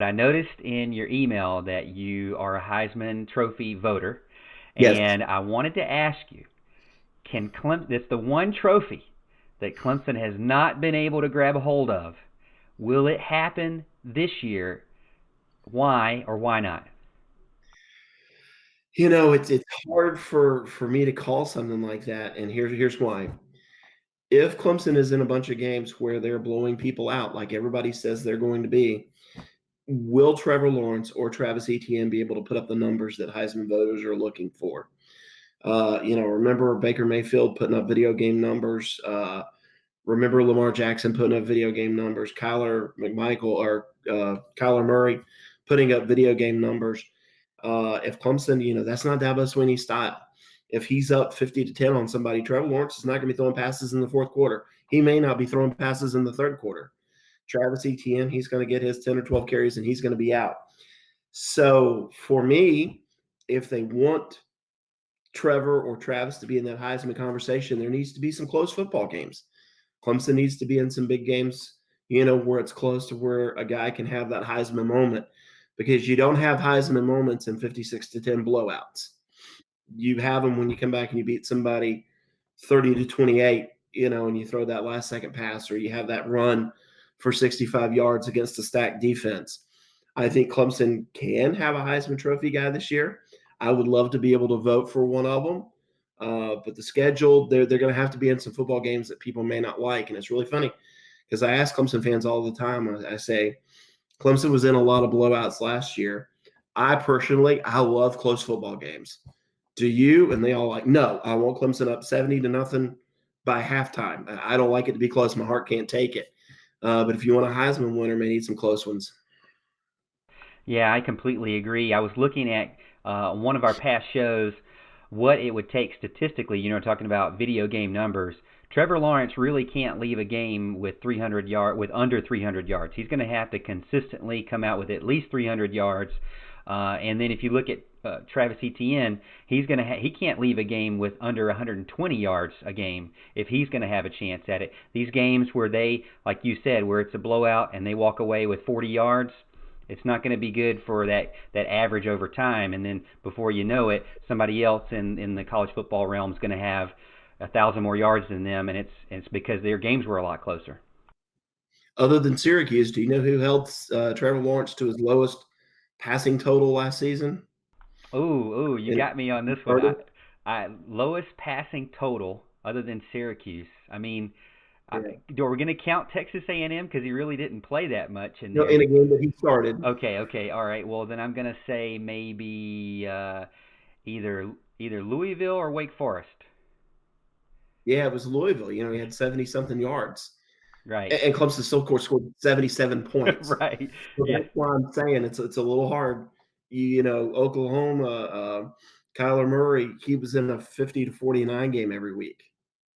I noticed in your email that you are a Heisman Trophy voter, Yes. and I wanted to ask you, can Clemson, it's the one trophy that Clemson has not been able to grab a hold of. Will it happen this year? Why or why not? It's hard for me to call something like that, and here's why. If Clemson is in a bunch of games where they're blowing people out, like everybody says they're going to be, will Trevor Lawrence or Travis Etienne be able to put up the numbers that Heisman voters are looking for? Remember Baker Mayfield putting up video game numbers. Remember Lamar Jackson putting up video game numbers. Kyler Murray putting up video game numbers. If Clemson, that's not Dabo Swinney's style. If he's up 50-10 on somebody, Trevor Lawrence is not going to be throwing passes in the fourth quarter. He may not be throwing passes in the third quarter. Travis Etienne, he's going to get his 10 or 12 carries and he's going to be out. So for me, if they want Trevor or Travis to be in that Heisman conversation, there needs to be some close football games. Clemson needs to be in some big games, where it's close to where a guy can have that Heisman moment because you don't have Heisman moments in 56-10 blowouts. You have them when you come back and you beat somebody 30-28, and you throw that last second pass or you have that run for 65 yards against a stacked defense. I think Clemson can have a Heisman Trophy guy this year. I would love to be able to vote for one of them. But the schedule, they're going to have to be in some football games that people may not like. And it's really funny because I ask Clemson fans all the time, I say, Clemson was in a lot of blowouts last year. I love close football games. Do you? And they all like, no, I want Clemson up 70-0 by halftime. I don't like it to be close. My heart can't take it. But if you want a Heisman winner, may need some close ones. Yeah, I completely agree. I was looking at one of our past shows what it would take statistically, talking about video game numbers. Trevor Lawrence really can't leave a game with 300 with under 300 yards. He's going to have to consistently come out with at least 300 yards. And then if you look at Travis Etienne, he can't leave a game with under 120 yards a game if he's going to have a chance at it. These games where they, like you said, where it's a blowout and they walk away with 40 yards, it's not going to be good for that average over time. And then before you know it, somebody else in the college football realm is going to have 1,000 more yards than them, and it's because their games were a lot closer. Other than Syracuse, do you know who held Trevor Lawrence to his lowest passing total last season? Ooh, you And got me on this one. I lowest passing total other than Syracuse. I mean, yeah, are we going to count Texas A&M because he really didn't play that much in in there? a game that he started. Okay, all right. Well, then I'm going to say maybe either Louisville or Wake Forest. Yeah, it was Louisville. He had 70 something yards. Right. And Clemson still scored 77 points. Right. So Yeah. that's why I'm saying it's a little hard. Oklahoma, Kyler Murray, he was in a 50-49 game every week.